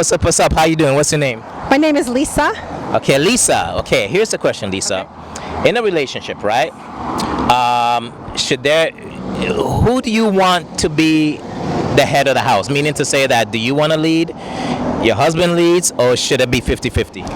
What's up? What's up? How you doing? What's your name? My name is Lisa. Okay, Lisa. Okay, here's the question, Lisa. In a relationship, right? Should there? Who do you want to be the head of the house? Meaning to say that, do you want to lead? Your husband leads, or should it be 50-50?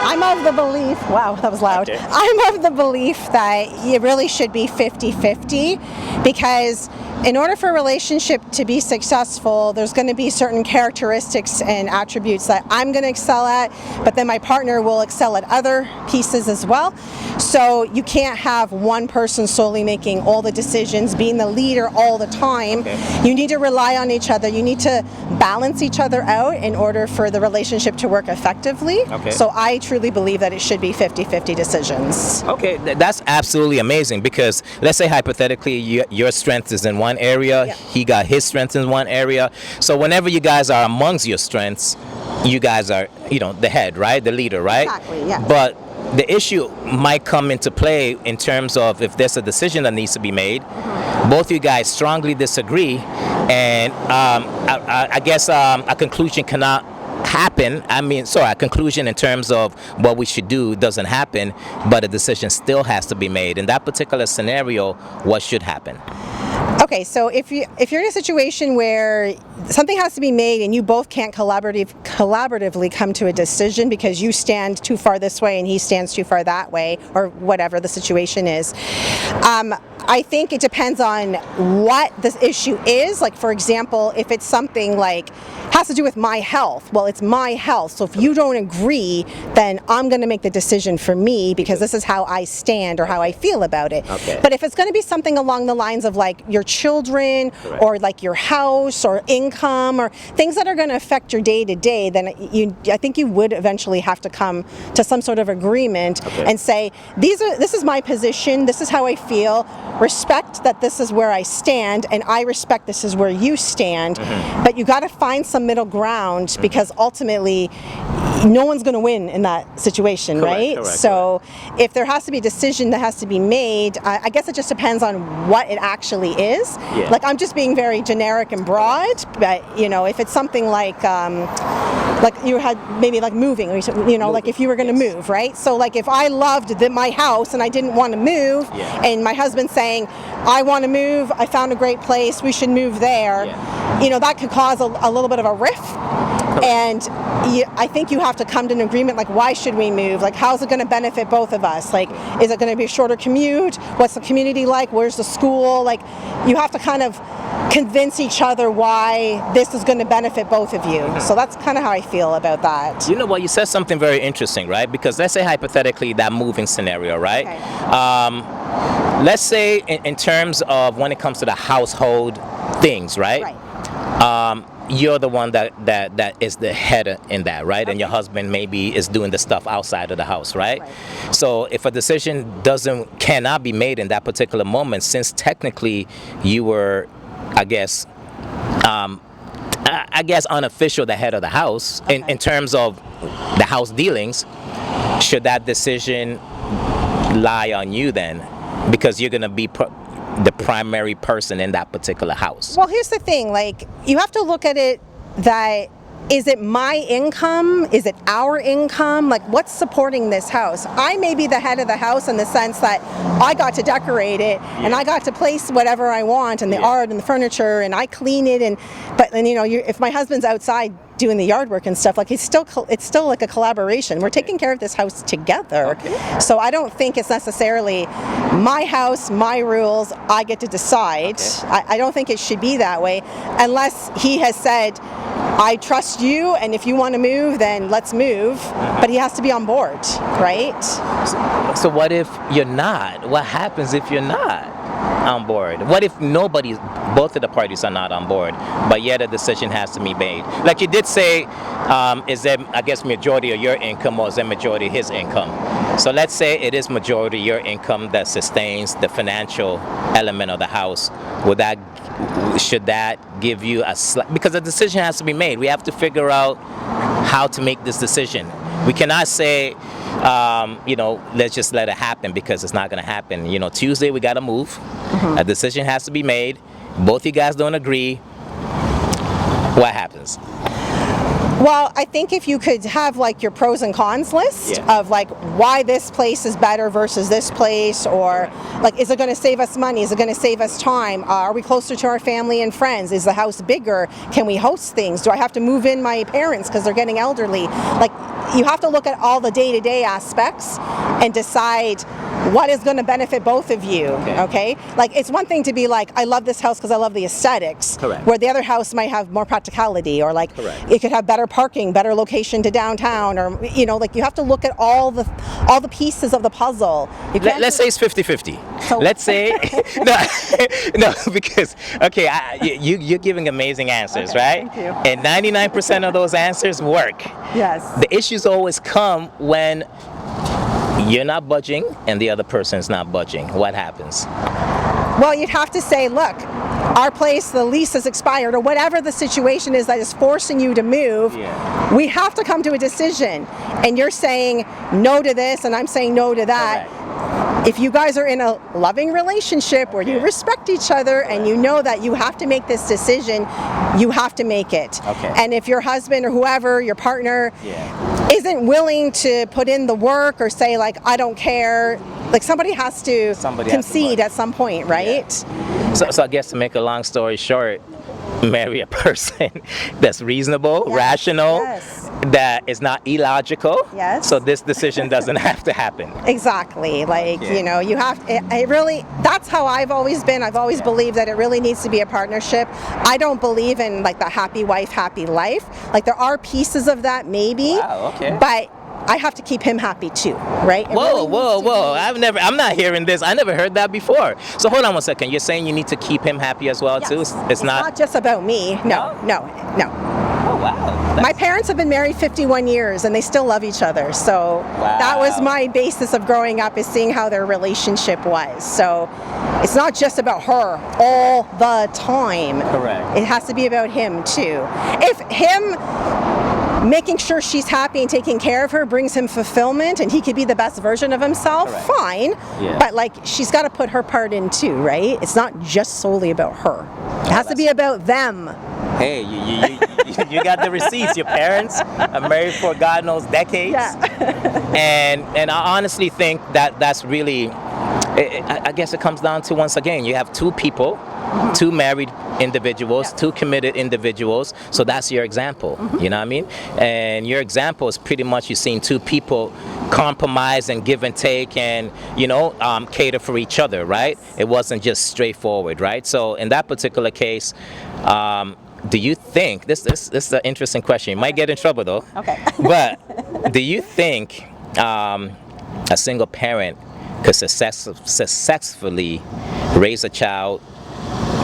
I'm of the belief, wow, that was loud. Okay. I'm of the belief that it really should be 50-50 because in order for a relationship to be successful, there's going to be certain characteristics and attributes that I'm going to excel at, but then my partner will excel at other pieces as well. So you can't have one person solely making all the decisions, being the leader all the time. Okay. You need to rely on each other. You need to balance each other out in order for the relationship to work effectively. Okay. So I truly believe that it should be 50-50 decisions. Okay, that's absolutely amazing because let's say hypothetically your strength is in one area, Yeah. he got his strength in one area. So whenever you guys are amongst your strengths, you guys are, the head, right? The leader, right? Exactly, yeah. But the issue might come into play in terms of if there's a decision that needs to be made. Both you guys strongly disagree, and I guess a conclusion cannot happen. A conclusion in terms of what we should do doesn't happen, but a decision still has to be made. In that particular scenario, what should happen? Okay, so if you're in a situation where something has to be made and you both can't collaboratively come to a decision because you stand too far this way and he stands too far that way, or whatever the situation is, I think it depends on what the issue is. Like, for example, if it's something like has to do with my health, well, it's my health. So if you don't agree, then I'm going to make the decision for me because this is how I stand or how I feel about it. Okay. But if it's going to be something along the lines of like your children, Correct. or like your house or income or things that are going to affect your day to day, then I think you would eventually have to come to some sort of agreement. Okay. And say, this is my position, this is how I feel, respect that this is where I stand, and I respect this is where you stand. Mm-hmm. But you got to find some middle ground because ultimately no one's going to win in that situation, Correct, right? correct, So if there has to be a decision that has to be made, I guess it just depends on what it actually is. Yeah. Like, I'm just being very generic and broad, but if it's something like you had maybe like moving, or like if you were going to Yes. move, right? So like if I loved my house and I didn't want to move, Yeah. and my husband's saying, I want to move, I found a great place, we should move there, Yeah. that could cause a little bit of a rift. And I think you have to come to an agreement, like, why should we move? Like, how's it going to benefit both of us? Like, is it going to be a shorter commute? What's the community like? Where's the school? Like, you have to kind of convince each other why this is going to benefit both of you. So that's kind of how I feel about that. You know what? You said something very interesting, right? Because let's say hypothetically that moving scenario, right? Okay. Let's say in terms of when it comes to the household things, right? Right. You're the one that is the head in that, right? And your husband maybe is doing the stuff outside of the house, right? Right. So if a decision cannot be made in that particular moment, since technically you were, I guess unofficial the head of the house, Okay. in terms of the house dealings, should that decision lie on you then? Because you're going to be the primary person in that particular house. Well, here's the thing, like, you have to look at it that, is it my income? Is it our income? Like, what's supporting this house? I may be the head of the house in the sense that I got to decorate it and I got to place whatever I want and the art and the furniture and I clean it. But if my husband's outside doing the yard work and stuff, like, it's still like a collaboration. We're taking care of this house together. Okay. So I don't think it's necessarily my house, my rules, I get to decide. Okay. I don't think it should be that way unless he has said, I trust you, and if you want to move, then let's move. But he has to be on board, right? So what if you're not? What happens if you're not on board? What if both of the parties are not on board, but yet a decision has to be made? Like you did say, is there, I guess, majority of your income, or is there majority of his income? So let's say it is majority of your income that sustains the financial element of the house. Should that give you because a decision has to be made. We have to figure out how to make this decision. We cannot say, let's just let it happen, because it's not going to happen. Tuesday we got to move. Mm-hmm. A decision has to be made. Both you guys don't agree. What happens? Well, I think if you could have like your pros and cons list Yeah. of like why this place is better versus this place, or like is it going to save us money? Is it going to save us time? Are we closer to our family and friends? Is the house bigger? Can we host things? Do I have to move in my parents because they're getting elderly? Like you have to look at all the day-to-day aspects and decide what is going to benefit both of you. Okay? Like it's one thing to be like, I love this house because I love the aesthetics. Correct. Where the other house might have more practicality, or like Correct. it could have better parking, better location to downtown, or like you have to look at all the pieces of the puzzle. You can't Let's say it's 50-50. So- Let's say no, because okay, you're giving amazing answers, Okay, right? thank you. And 99% of those answers work. Yes. The issues always come when you're not budging and the other person's not budging. What happens? Well, you'd have to say, look, our place, the lease has expired, or whatever the situation is that is forcing you to move. Yeah. We have to come to a decision. And you're saying no to this, and I'm saying no to that. Correct. If you guys are in a loving relationship where you respect each other and you know that you have to make this decision, you have to make it. Okay. And if your husband or whoever, your partner, Yeah. isn't willing to put in the work or say like, I don't care, like somebody has to Somebody has to concede budge. at some point, right? So I guess to make a long story short, marry a person that's reasonable, Yes, rational, yes. that is not illogical. Yes. So this decision doesn't have to happen. Exactly. Like, Yeah. you have, it really, that's how I've always been. I've always believed that it really needs to be a partnership. I don't believe in like the happy wife, happy life. Like there are pieces of that maybe. Wow, okay. But I have to keep him happy too, right? It Whoa, really whoa, needs to whoa. be- I'm not hearing this. I never heard that before. So hold on one second. You're saying you need to keep him happy as well Yes. too? It's not. just about me. No. Oh, wow. My parents have been married 51 years and they still love each other. So that was Wow. my basis of growing up, is seeing how their relationship was. So it's not just about her all the time. Correct. It has to be about him too. If him making sure she's happy and taking care of her brings him fulfillment and he could be the best version of himself, Correct. fine. Yeah. But like she's got to put her part in too, right? It's not just solely about her. It has to be about them. Hey, you got the receipts. Your parents are married for God knows decades. Yeah. and I honestly think that that's really, I guess it comes down to, once again, you have two people, two married individuals, two committed individuals. So that's your example. You know what I mean? And your example is pretty much you've seen two people compromise and give and take and, cater for each other, right? It wasn't just straightforward, right? So in that particular case, do you think, this is an interesting question. You might get in trouble though. Okay. But do you think a single parent could successfully raise a child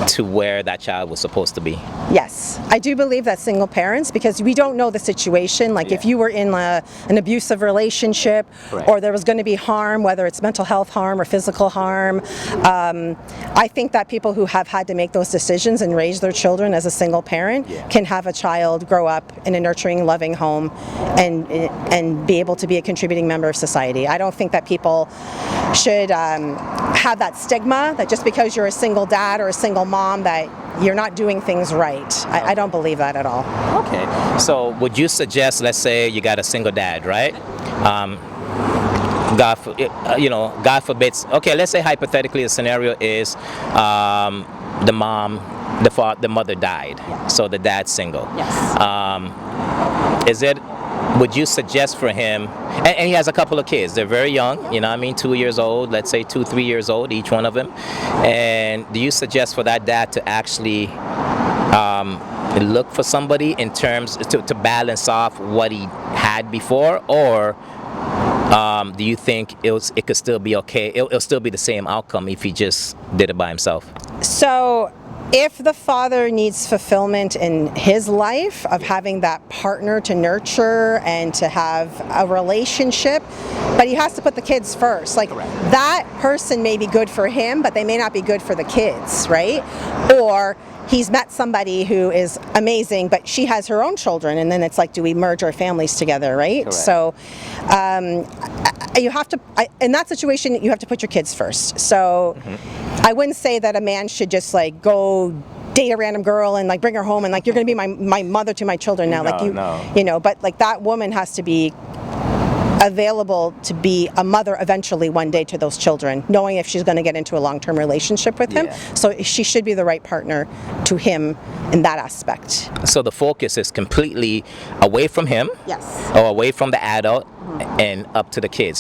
to where that child was supposed to be? Yes, I do believe that single parents, because we don't know the situation. Like if Yeah. you were in an abusive relationship, Correct. or there was going to be harm, whether it's mental health harm or physical harm, I think that people who have had to make those decisions and raise their children as a single parent Yeah. can have a child grow up in a nurturing, loving home and be able to be a contributing member of society. I don't think that people should have that stigma that just because you're a single dad or a single mom that you're not doing things right. I don't believe that at all. Okay. So would you suggest, let's say you got a single dad, right? God forbids. Okay, let's say hypothetically the scenario is the mother died, so the dad's single. Yes. Would you suggest for him, and he has a couple of kids, they're very young, 2 years old, let's say 2-3 years old, each one of them, and do you suggest for that dad to actually look for somebody in terms to balance off what he had before, or do you think it could still be okay, it'll still be the same outcome if he just did it by himself? So if the father needs fulfillment in his life of having that partner to nurture and to have a relationship, but he has to put the kids first. Like that person may be good for him, but they may not be good for the kids, right? Or he's met somebody who is amazing, but she has her own children, and then it's like, do we merge our families together, right? Correct. So you have to, in that situation, you have to put your kids first. So I wouldn't say that a man should just like go date a random girl and like bring her home and like you're going to be my mother to my children now. Like No. but like that woman has to be available to be a mother eventually one day to those children, knowing if she's going to get into a long-term relationship with him. Yeah. So she should be the right partner to him in that aspect. So the focus is completely away from him Yes. or away from the adult and up to the kids.